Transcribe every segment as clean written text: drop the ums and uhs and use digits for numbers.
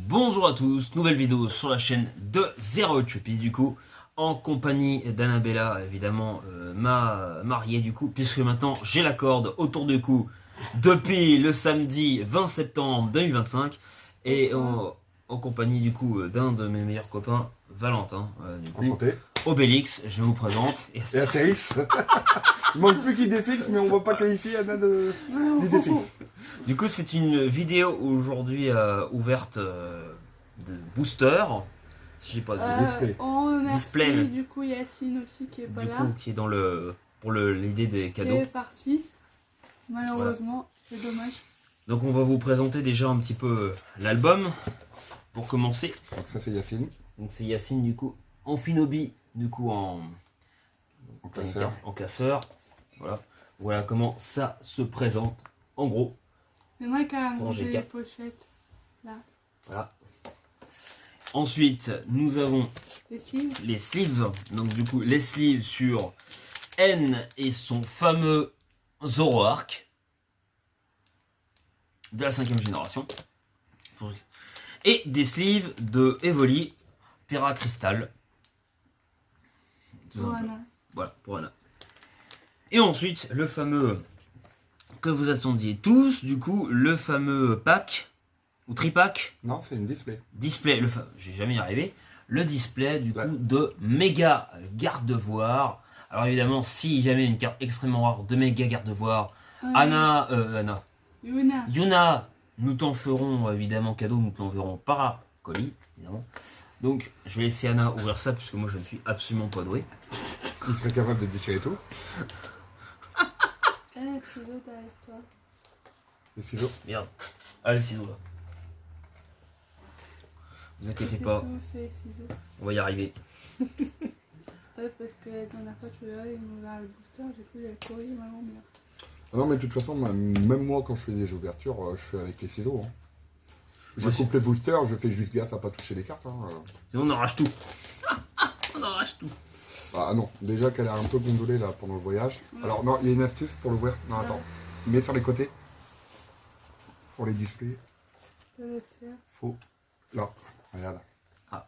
Bonjour à tous, nouvelle vidéo sur la chaîne de Zero Chuppy du coup, en compagnie d'Annabella, évidemment ma mariée du coup, puisque maintenant j'ai la corde autour du cou depuis le samedi 20 septembre 2025, et en compagnie du coup d'un de mes meilleurs copains, Valentin, du coup, Enchanté. Obélix, je vous présente. Et Astérix. Il manque plus qu'Idéfix, mais on va pas qualifier Anna d'Idéfix. Du coup, c'est une vidéo aujourd'hui ouverte de booster. Si j'ai pas de Display. On remercie Display. du coup Yacine aussi qui est pas du là, coup, qui est dans le pour l'idée des qui cadeaux. est parti. Malheureusement, c'est dommage. Donc, on va vous présenter déjà un petit peu l'album pour commencer. Donc ça c'est Yacine, Donc, c'est Yacine du coup en Finobi, du coup en classeur. en classeur. Voilà. Voilà comment ça se présente en gros. C'est moi qui ai Pour monté GK. les pochettes. Voilà. Ensuite, nous avons Les cils. les sleeves. Donc du coup, les sleeves sur N et son fameux Zoroark de la 5ème génération. Et des sleeves de Evoli Terra Crystal. Tout Pour simplement. Anna. Voilà, pour Anna. Et ensuite, le fameux que vous attendiez tous, du coup, le fameux pack, ou tripack, Non, c'est une display. display, j'ai jamais y arrivé, le display du Ouais. coup de méga garde-voir. Alors évidemment, si jamais une carte extrêmement rare de méga garde-voir, Anna, Yuna. Yuna, nous t'en ferons évidemment cadeau, nous t'en verrons par colis, évidemment. Donc je vais laisser Anna ouvrir ça, puisque moi je ne suis absolument pas doué. Il serait capable de déchirer tout. Tu veux avec toi. Les ciseaux. Merde, allez, ciseaux là. Vous inquiétez C'est pas, tout, c'est les ciseaux. on va y arriver. Ouais, parce que la dernière fois tu l'as, il m'ouvert le booster, j'ai cru qu'il avait couru vraiment bien. Ah non mais de toute façon, même moi quand je fais des ouvertures, je fais avec les ciseaux. Hein. Je Moi, coupe les boosters, je fais juste gaffe à pas toucher les cartes. Hein. Sinon on arrache tout. On arrache tout. Ah non, déjà qu'elle a un peu gondolé là pendant le voyage. Alors non, il y a une astuce pour l'ouvrir. Non attends, mets sur les côtés. Pour les displays, Je peux le faire. faut... Là, regarde. Ah.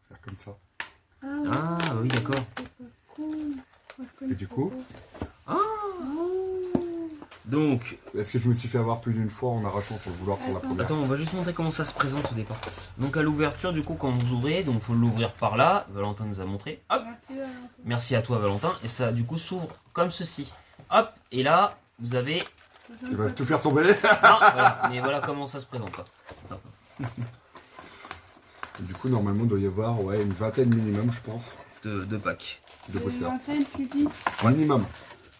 Faire comme ça. Ah oui, d'accord. C'est pas cool. Moi, je Et du coup, Donc, est-ce que je me suis fait avoir plus d'une fois en arrachant sur le vouloir sur la Attends. première? attends, on va juste montrer comment ça se présente au départ. Donc à l'ouverture, du coup, quand vous ouvrez, donc faut l'ouvrir par là. Valentin nous a montré. Hop, Merci Valentin. merci à toi Valentin. Et ça, du coup, s'ouvre comme ceci. Hop, et là, vous avez... Il va tout faire tomber. Non, voilà, mais voilà comment ça se présente. Quoi. Attends. Du coup, normalement, il doit y avoir ouais, une vingtaine minimum, je pense, De packs. de boosters. Vingtaine, tu dis. Minimum.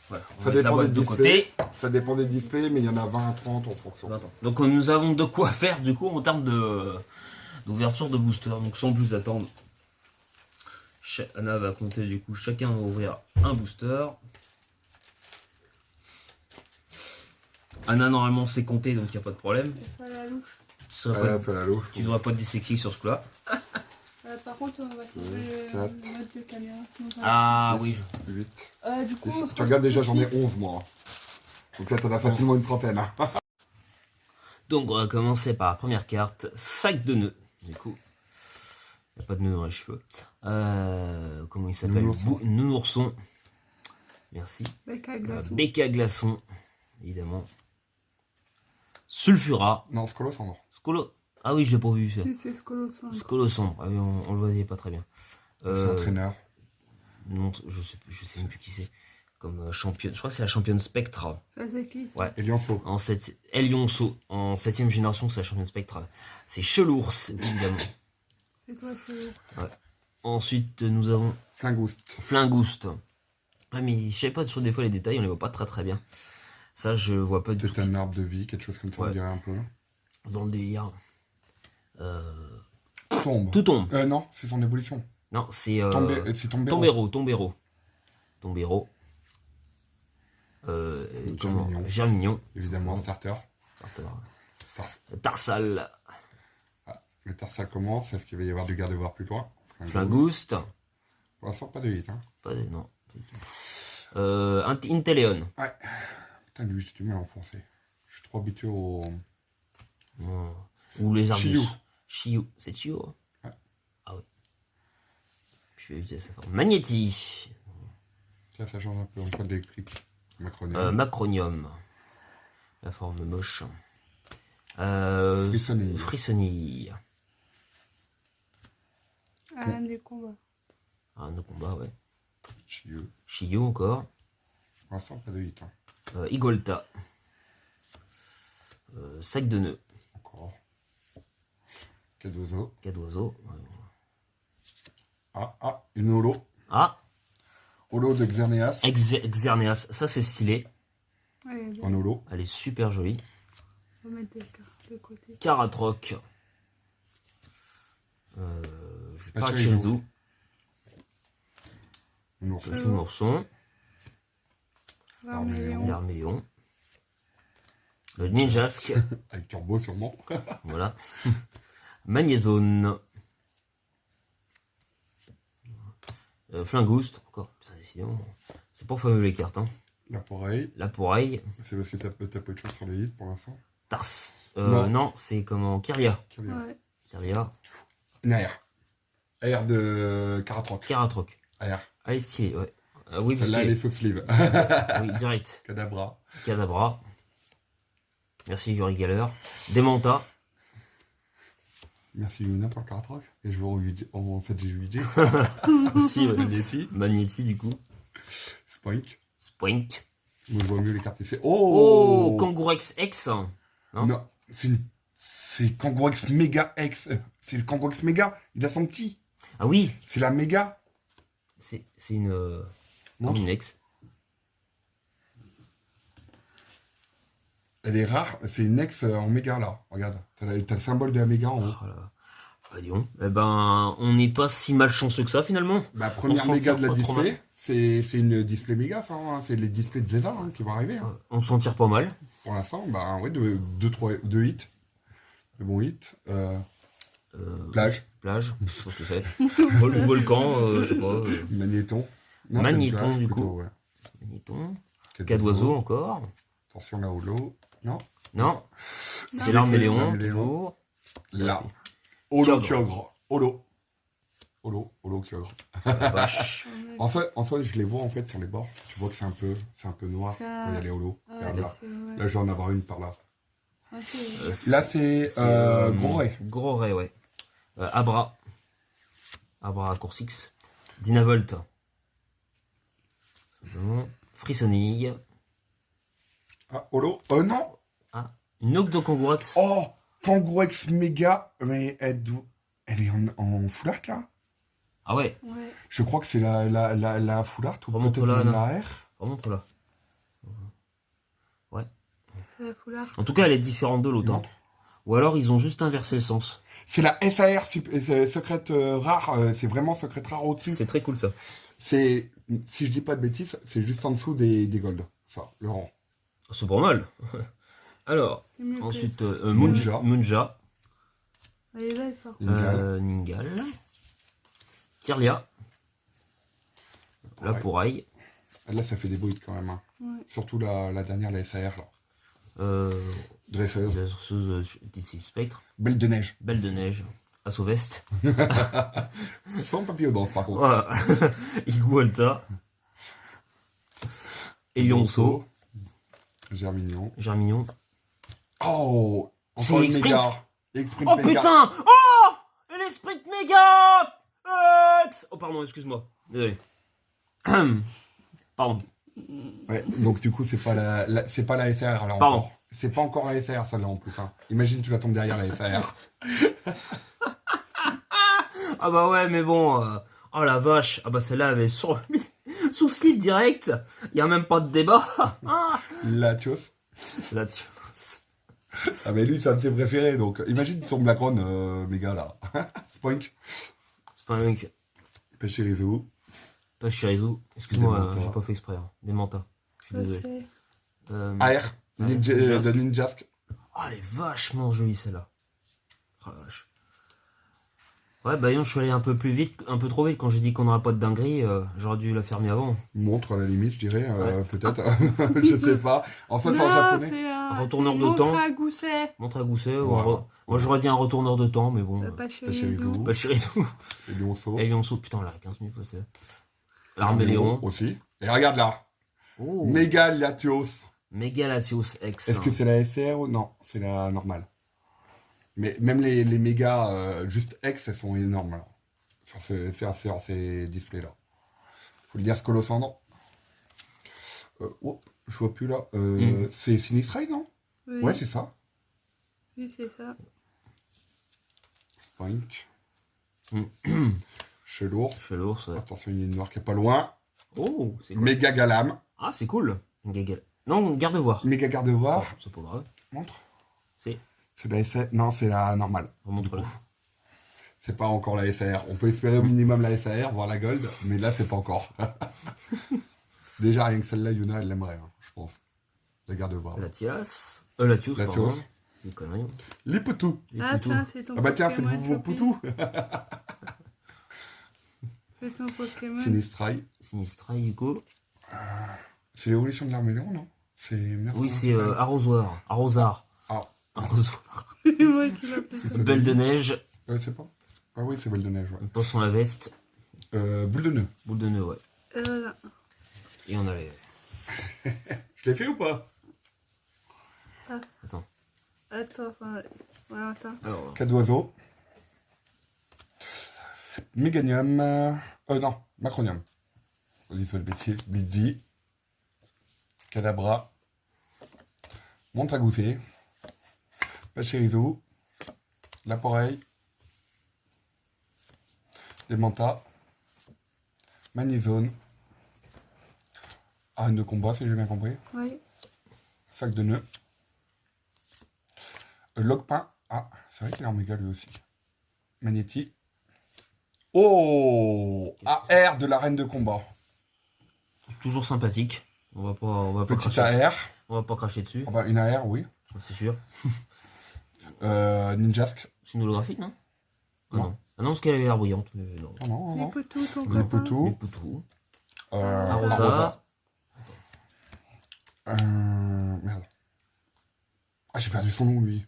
Voilà, on Ça va mettre la dépend boîte des de côté. Ça dépend des displays, mais il y en a 20 à 30 en fonction. Attends. Donc nous avons de quoi faire, du coup, en termes d'ouverture de booster. Donc sans plus attendre, Anna va compter, du coup, chacun va ouvrir un booster. Anna, normalement, c'est compté, donc il n'y a pas de problème. C'est pas la louche. Tu seras Ah, pas, fait la louche. tu devras pas te dyslexique sur ce coup-là. Par contre, on va changer quatre. le mode de caméra. sinon ça va. Ah oui. 8. Du coup, on se Tu regardes déjà, j'en ai retrouve 11 moi. Donc là, t'en as facilement une trentaine. Hein. Donc on va commencer par la première carte, sac de nœuds. Du coup, il n'y a pas de nœud dans les cheveux. Comment il s'appelle? Nounourson. Nounourson. Merci. Bec à glaçon. Becca Glaçon, évidemment. Sulfura. Non, Scolosandre. Scolo. Ah oui, je l'ai pas vu ça. C'est ce que sent. Scoloson. Ah oui, on le voyait pas très bien. C'est entraîneur. Non, je sais même plus qui c'est. Comme championne. Je crois que c'est la championne Spectra. Ça, c'est qui ça Ouais. Elianso. En 7 Elionso. En 7ème génération, c'est la championne Spectra. C'est Chelours, évidemment. C'est toi, c'est. Ensuite, nous avons Flingouste. Flingouste. Ah, mais je sais pas sur des fois les détails, on les voit pas très très bien. Ça, je vois pas du C'est tout. un arbre de vie, quelque chose comme ça, Ouais. on dirait un peu. Dans le délire. Tombe. Tout tombe. Non, c'est son évolution. Non, c'est C'est Tombero. Tombero, Tombero. Tombero. Comment Germignon. Germignon. Évidemment, starter. Tarsal. Le tarsal commence. Est-ce qu'il va y avoir du garde-voir plus loin? Flingouste. Pour l'instant, pas de 8. Hein. Pas, non. Inteleon. Ouais. Putain, lui, j'ai du mal à enfoncer. Je suis trop habitué au... Ou les Argus. Chiyou. Chiyu, c'est Chiyu hein. Ouais. Ah oui. Je vais utiliser sa forme. Magnéti. Tiens, ça change un peu en code électrique. Macronium. Macronium. La forme moche. Frissonille. Frissonille. Un des combats. Un de combat, ouais. Chiyu. Chiyu encore. Pour l'instant, pas de hit. Hein. Igolta. Sac de nœuds. Encore. Cas d'oiseau. Cas d'oiseau. Une holo. Ah, Holo de Xerneas. Xerneas. Ça, c'est stylé. Ouais, En holo. Elle est super jolie. on va mettre des cartes de côté. Karatroc. Pachirisu. Une ours. Chou-Mourson. L'arméléon. L'Arméléon. Le Ninjask. Avec turbo, sûrement. Voilà. Magnézone. Flingouste. Encore. Ça, décidément. C'est pas fameux les cartes. Hein. La poreille. La Poreille. C'est parce que t'as pas de choses sur les hits pour l'instant. Tars. Non. Non, c'est comment Kirlia. Ouais. Kirlia. Une AR. AR de Karatroc. Karatroc. AR. Elle est stylée, ouais. Oui, parce Celle-là, elle est que... sous sleeve. Oui, direct. Cadabra. Cadabra. Merci Yuri Geller. Demanta. Merci Luna pour le Karatroc. Et je vous en fait, j'ai eu Aussi, ouais. Magnéti. Magnéti, du coup. Spoink. Spoink. Moi, je vois mieux les cartes effets. Oh, Kangourex X. Non, Non, c'est Kangourex Mega X. C'est le Kangourex Mega. Il a son petit. Ah oui, C'est la Mega. c'est une... Non. une X. Elle est rare. C'est une X en Méga, là. Regarde. T'as le symbole de la Méga en haut. Oh là. Bah, dis donc. Eh ben, on n'est pas si malchanceux que ça, finalement. Ma première s'en Méga tire de la pas trop display. C'est une display Méga, ça. Hein. C'est les displays de Zeta hein, qui vont arriver. Hein. On s'en tire pas mal. Pour l'instant, bah, ouais, deux hits. De bons hits. Plage. Plage, je sais pas ce que c'est. Volcan, je sais pas. Magnéton. Non, Magnéton, c'est une plage, du plutôt, coup. ouais. Magnéton. Cas Cas d'oiseau encore. Attention là, holo. Non. Non, c'est Non. l'Arméléon, L'Arméléon. toujours. Là. Holo Kyogre. Kyogre. Holo Kyogre. Vache. En fait, je les vois en fait sur les bords. Tu vois que c'est un peu noir Ça- quand il y a les holos. Ouais, Regarde là. ouais. Là, je vais en avoir une par là. Ah, c'est- Là, c'est Gros Ray. Gros Ray, ouais. Abra. Abra Coursix. Dynavolt. Simplement. Frissonille. Ah, holo. Non. Ah, une Octo Kangourex. Oh, Kangourex Mega. Mais elle est en full art là. Ah ouais, Ouais. Je crois que c'est la full art ou Remonte peut-être là, même là. la R. remonte là. Ouais. C'est la foulard. En tout cas, elle est différente de l'autre. Hein. Montre. Ou alors, ils ont juste inversé le sens. C'est la SAR secrète rare. C'est vraiment secrète rare au-dessus. C'est très cool ça. C'est, si je dis pas de bêtises, c'est juste en dessous des gold. Ça, le rang. C'est pas mal. Alors, C'est mieux que- ensuite, Munja. Munja. Elle est belle, par contre. Ningal. Ningal. Kirlia. La Ouais. Poreille. Là, ça fait des bruits quand même. Hein. Ouais. Surtout la dernière, la SAR, là. Euh, Dresseuse. Dresseuse d'ici Spectre. Belle de neige. Belle de neige. Assaut Veste. Sans papillon danse, par contre. Voilà. Igualta. Elionceau. Germignon. Germignon. Oh, C'est encore une Sprint. méga. Sprint Oh méga. putain! Oh! L'esprit de méga! Oh pardon, excuse-moi. Désolé. Pardon. Ouais, donc du coup, c'est pas c'est pas la SAR, alors Pardon. encore. C'est pas encore la SAR, celle-là, en plus. Hein. Imagine, tu la tombes derrière la SAR. Ah bah ouais, mais bon. Oh la vache. Ah bah celle-là, elle est sur sous sleeve direct. Y a même pas de débat. La Tios. Là-dessus. Ah, mais lui, c'est un de ses préférés. Donc, imagine, tu tombes la couronne, méga, là. Spoink. C'est pas un mec. Pachirisu. Pas Shirizu. Excuse-moi, Demanta. j'ai pas fait exprès. Hein. Demanta. Je suis Ça, désolé. c'est- AR. Ninjask. De Ninjask. Oh, elle est vachement jolie celle-là. Oh la vache. Ouais, Bayon, je suis allé un peu plus vite, un peu trop vite quand j'ai dit qu'on n'aurait pas de dinguerie. J'aurais dû la fermer avant. Montre à la limite, je dirais, Ouais. peut-être. Je sais pas. En fait, c'est en Non, japonais. c'est un Retourneur c'est de temps. montre à gousset. Montre à gousset. Voilà. Moi, j'aurais dit un retourneur de temps, mais bon. Pas chez Pas chez les les autres. autres. Pas chérie tout. Et Lionceau. Et Lyonceau, putain, on l'a 15 minutes passé. L'arméléon. Aussi. Et regarde là. Oh. Méga Latios. Méga Latios X. Est-ce que c'est la SR ou non? C'est la normale. Mais même les méga juste X, elles sont énormes là. Sur ces displays là. Faut le dire Scolosandre. Oh, je vois plus là. C'est Sinistray, non? Oui. Ouais, c'est ça. Oui, c'est ça. Spink. Mm. Chez l'ours. Je fais l'ours. Ouais. Attention, il y a une noire qui est pas loin. Oh, c'est cool. Méga Galam. Ah, c'est cool. Gagal. Non, garde voir. Méga Gardevoir. Oh, c'est pas grave. Montre. C'est. C'est la SR. Non, c'est la normale. Remontre-le. C'est pas encore la SAR. On peut espérer au minimum la SAR, voire la Gold, mais là, c'est pas encore. Déjà, rien que celle-là, Yuna, elle l'aimerait, hein, je pense. Regarde voir. Latios, Latios. pardon. Une connerie. Les poutous. Les Ah, poutous. tiens, c'est ton Ah bah tiens, Pokémon, faites-vous vos Choupi. poutous. C'est ton Pokémon. Sinistray. Sinistray, du coup. C'est l'évolution de l'arméléon, non? C'est merde. Oui, c'est arrosoir. Arrosard. Ah, Arrosoir. C'est moi qui l'ai appelé ça. Belle de neige. c'est pas. Ah oui, c'est Belle de Neige, ouais. Une poisson à la veste. Boule de nœud. Boule de nœud, ouais. Voilà. Et on a les. Je l'ai fait ou pas? Attends. Attends, enfin, voilà, attends. Alors, Quatre d'oiseaux. Méganium. Non, Macronium. On dit pas de bêtises. Blitzy. Cadabra. Montre à goûter. Pachérizo. Laporeille. Demanta. Magnézone. Arène de combat, si j'ai bien compris. Oui. Sac de nœuds. Logpin. Ah, c'est vrai qu'il est en méga lui aussi. Magnéti. Oh, AR de la reine de combat. c'est toujours sympathique. On va pas Petit cracher. AR. On va pas cracher dessus, Ah bah, une AR, oui. c'est sûr. Ninjask. C'est une holographique, non? Ah Non. non. Ah non, parce qu'elle avait l'air brillante. Mais non. Non, non, Les non. poutous, ton Les copain. Les poutous. poutous. Arrosa. Arrosa. Merde. Ah, j'ai perdu son nom, lui.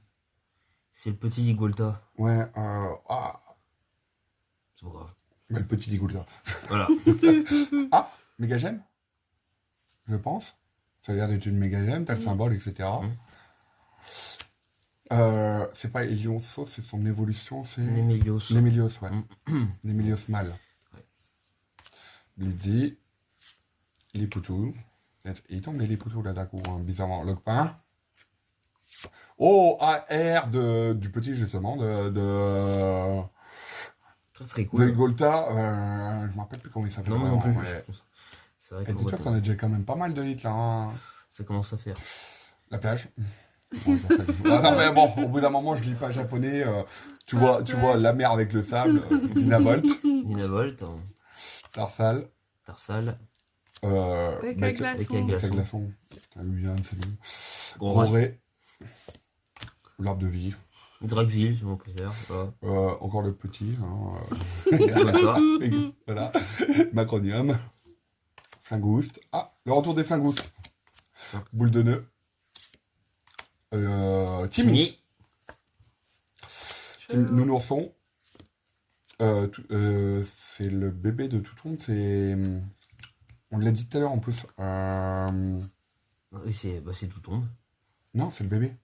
C'est le petit Zigolta. Ouais, C'est pas grave. mais le petit Digolda. Voilà. Ah, Mégagemme. Je pense. Ça a l'air d'être une Mégagemme, t'as le symbole, etc. C'est pas Elionso, c'est son évolution, c'est... Nemelios. Nemelios, ouais. Mm. Nemelios mâle. Ouais. Blitzy. Les poutous. Il tombe les poutous là d'un coup, hein, bizarrement. Logpin. Oh, AR du petit justement, de Très très de cool. Golta. Je me rappelle plus comment il s'appelle. Non, moi non plus. vraiment, mais- C'est vrai Et qu'on dis-toi voit que t'en as déjà quand même pas mal de hits là. Hein. ça commence à faire. La plage. Bon, ah, non mais bon, au bout d'un moment je lis pas japonais. Tu vois la mer avec le sable, Dinavolt, Nina Volt, Tarsal, Tarsal, Bec à Bec glaçons. Bec à à glaçons. glaçon. Putain, lui, Yann, c'est lui. Gros Gros Ré. L'arbre de vie. Draxil, si on préfère. Voilà. Encore le petit. Hein, Golta. voilà. Macronium. Flingouste. Ah, le retour des flingoustes. Ah. Boule de nœud. Timmy. Timmy. Nounourson. C'est le bébé de Touton. C'est. On l'a dit tout à l'heure en plus. Oui, c'est tout tombe. Non, c'est le bébé.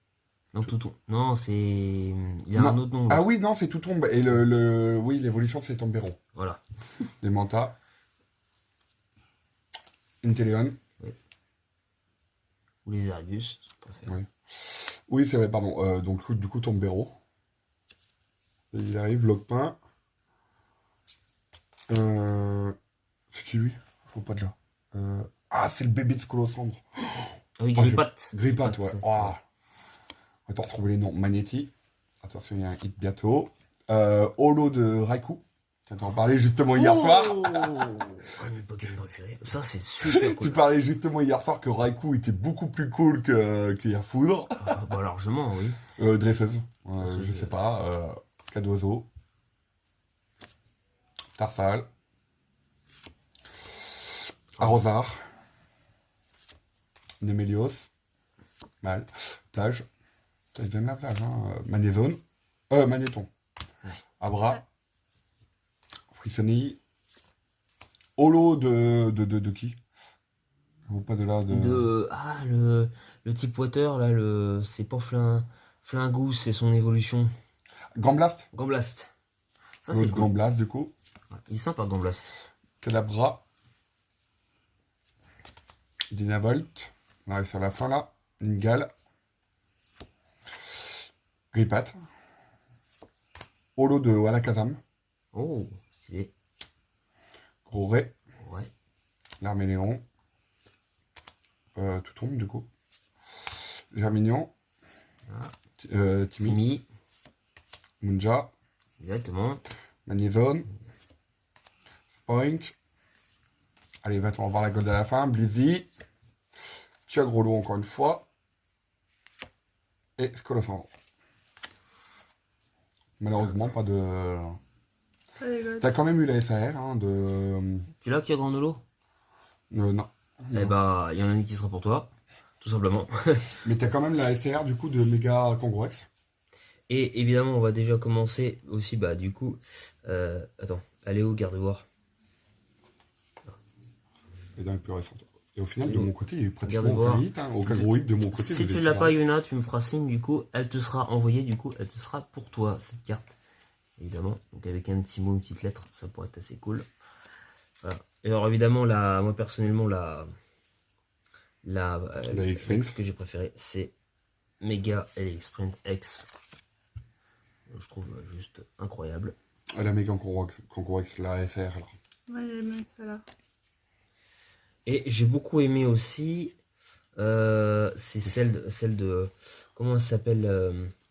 Non, tout tombe. Non, c'est. Il y a Non. un autre nom. Ah oui, non, c'est Touton. Et oui, l'évolution, c'est Tombéro. Voilà. Des Manta. Intellion. Ou les Arius, si on préfère. Oui. Oui, c'est vrai, pardon. Donc, du coup, Tombéro. Et il arrive, Logpin. C'est qui lui? Je vois pas de là. Ah, c'est le bébé de Scolosandre. Ah oui, Oh, Grippat. Grippat, ouais. c'est- Oh. Attends, retrouver les noms. Magnéti. Attention, il y a un hit bientôt. Holo de Raikou. T'en parlais justement hier soir. Oh mon Pokémon préféré. Ça, c'est super Tu cool. parlais justement hier soir que Raikou était beaucoup plus cool que Foudre. Ah, bah, largement, oui. Dresseuse. Dresseuse, Je sais pas. Cas d'oiseau. Tarsal. Arrosar. Nemelios. Mal. Plage. Ça donne la plage, hein. Magnézone. Magnéton. Abra. Frissonnerie. Holo de qui? Ou pas de là Le type water, là, c'est pas Flingoux, c'est son évolution. Gamblast. Gamblast. Ça, L'autre c'est cool. Gamblast, du coup. Il est sympa, Gamblast. Cadabra. Dynavolt. On arrive sur la fin, là. Ningal. Ripat. Holo de Walakazam. Oh, stylé. Gros Ray. Ouais. L'Arméléon. Tout tombe, du coup. Germignon. Ah. Timmy. Timmy. Munja. Exactement. Magnézone. Spoink. Allez, va-t-on voir la gold à la fin. Blizzy. Tu as gros lot encore une fois. Et Scolosandre. Malheureusement, pas de... Allez, go. T'as quand même eu la SAR, hein, de... Tu l'as qui a Grandolo? non. Eh bah, il y en a une qui sera pour toi. Tout simplement. Mais t'as quand même la SAR, du coup, de Mega Kangorex. Et évidemment, on va déjà commencer aussi, bah, du coup... attends, allez où, garde-voir? Et dans les plus récentes. Et au final, Et de où? mon côté, il y a eu pratiquement Regarde aucun voir. hit, hein, aucun gros hit de mon côté. Si vous tu êtes l'as là. pas, Yuna, tu me feras signe, du coup, elle te sera envoyée, du coup, elle te sera pour toi, cette carte. Évidemment, donc avec un petit mot, une petite lettre, ça pourrait être assez cool. Voilà. Et alors évidemment, moi personnellement, la X-Sprint. que j'ai préféré, c'est Mega LX Sprint X. Je trouve juste incroyable. La Mega Kangorex, la SAR, là. Moi, j'ai aimé celle-là. Et j'ai beaucoup aimé aussi, c'est celle de, comment elle s'appelle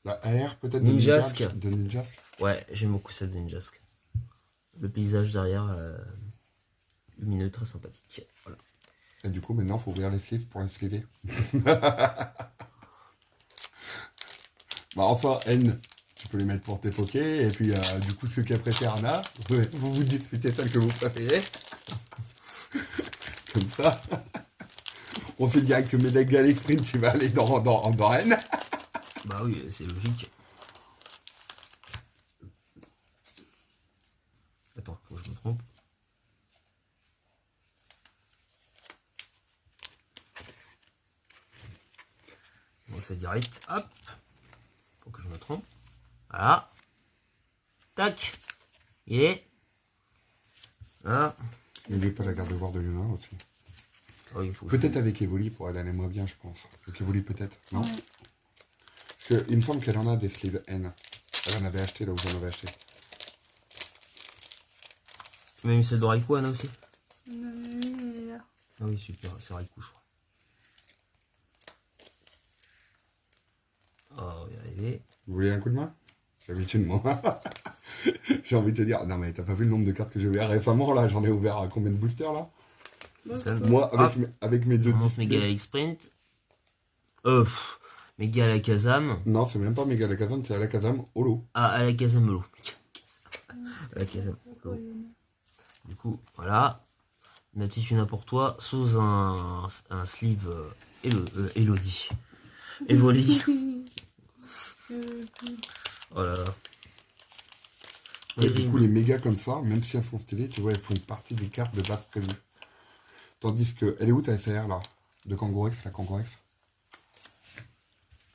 La AR, peut-être, Ninjask. de Ninjask. Ouais, j'aime beaucoup celle de Ninjask. Le paysage derrière, lumineux, très sympathique. Voilà. Et du coup, maintenant, il faut ouvrir les sleeves pour les sleever. Bah, enfin, N, tu peux les mettre pour tes pokés. Et puis, du coup, ceux qui apprécient Arna, vous disputez celle que vous préférez. Comme ça. On sait direct que Mega Sprint, il va aller dans N. Bah oui, c'est logique. Attends, faut que je me trompe. Bon, c'est direct. Hop. Faut que je me trompe. Voilà. Tac. Et. Là. N'oubliez pas la garde-voir de Yuna aussi. Oh, il faut Peut-être avec Evoli, pour elle aimerait bien, je pense. Avec Evoli, peut-être, non? Ouais. Parce qu'il me semble qu'elle en a des sleeves N. Elle en avait acheté là où j'en avais acheté. Tu m'as mis celle de Raikou, Anna aussi? Non, elle est là. Ah oui, super, c'est Raikou, je crois. Oh, on va y arriver. Vous voulez un coup de main? J'ai l'habitude, moi. J'ai envie de te dire, non mais t'as pas vu le nombre de cartes que j'ai ouvert récemment là? J'en ai ouvert à combien de boosters là? Bon, Putain, c'est Moi, Ah. avec mes deux Je monte displays- Mega LX Sprint. Méga Alakazam. Non, c'est même pas Mega Alakazam, c'est Alakazam Holo. Ah, Alakazam Holo. Alakazam Holo. Du coup, voilà. Ma petite Yuna pour toi, sous un sleeve Elodie. Evoli. Oh là là. Ouais, du coup, Terrible. les mégas comme ça, même si elles sont stylées, tu vois, elles font partie des cartes de base prévues. Tandis que, elle est où ta SR là? De Kangorex, la Kangorex?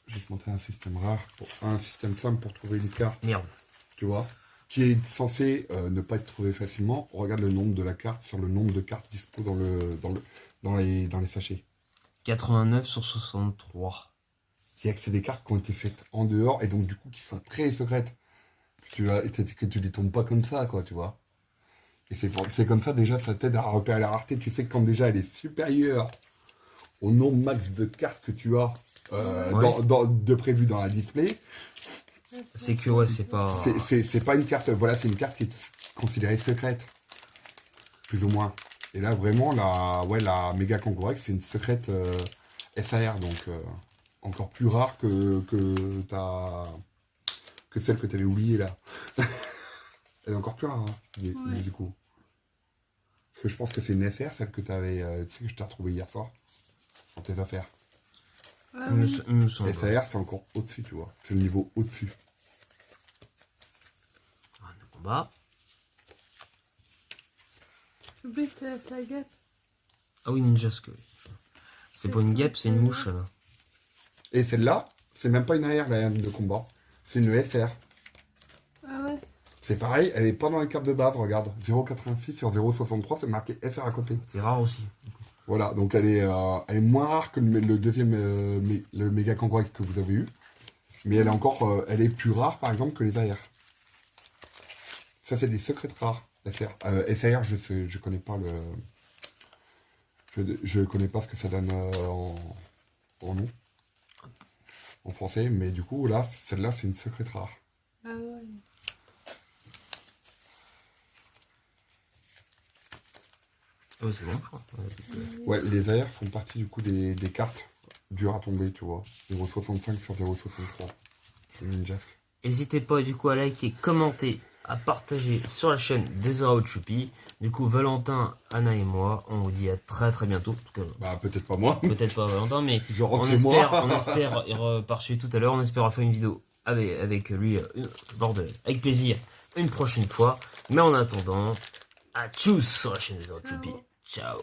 J'ai monté un système rare, un système simple pour trouver une carte, Merde. tu vois, qui est censé ne pas être trouvé facilement. On regarde le nombre de la carte sur le nombre de cartes dispo dans les sachets. 89 sur 63. C'est-à-dire que c'est des cartes qui ont été faites en dehors et donc du coup qui sont très secrètes. Que tu les tombes pas comme ça, quoi, tu vois. Et c'est comme ça déjà, ça t'aide à repérer la rareté. Tu sais que quand déjà elle est supérieure au nombre max de cartes que tu as Ouais. de prévues dans la display, C'est que ouais, c'est pas. c'est pas une carte, voilà, c'est une carte qui est considérée secrète. Plus ou moins. Et là, vraiment, la Mega Kangorex, c'est une secrète SAR, donc encore plus rare que celle que tu avais oubliée là. Elle est encore plus rare, hein, Ouais. du coup. Parce que je pense que c'est une SR, celle que tu avais, tu sais, que je t'ai retrouvée hier soir, dans tes affaires. Ah Il me, oui. il me semble. SR, c'est encore au-dessus, tu vois. C'est le niveau au-dessus. Ah, le combat. J'oublie que ta guêpe. Ah oui, Ninja Skull. C'est pas une guêpe, c'est une mouche. Là. Et celle-là, c'est même pas une AR, la haine de combat. C'est une SR. Ah ouais. C'est pareil, elle est pas dans les cartes de base, regarde. 0,86 sur 0,63, c'est marqué FR à côté. C'est rare aussi. Voilà, donc elle est moins rare que le deuxième, le méga kangourou que vous avez eu. Mais elle est encore, elle est plus rare, par exemple, que les AR. Ça, c'est des secrets rares, SR. SR, je connais pas le... Je connais pas ce que ça donne en nom. En français, mais du coup, là, celle-là, c'est une secrète rare. Ah ouais. Ah ouais, c'est bon, je crois. Ouais, les AR font partie, du coup, des cartes dures à tomber, tu vois. 0,65 sur 0,63. C'est Ninjask. N'hésitez pas du coup à liker, commenter, à partager sur la chaîne des Zero Choupi. Du coup, Valentin, Anna et moi, on vous dit à très très bientôt. En tout cas, Bah, peut-être pas moi. peut-être pas Valentin, mais Je rentre on chez espère, moi. on espère, il repartit tout à l'heure, on espère faire une vidéo avec lui, avec plaisir, une prochaine fois. Mais en attendant, à tchuss sur la chaîne des Zero Choupi. Ciao.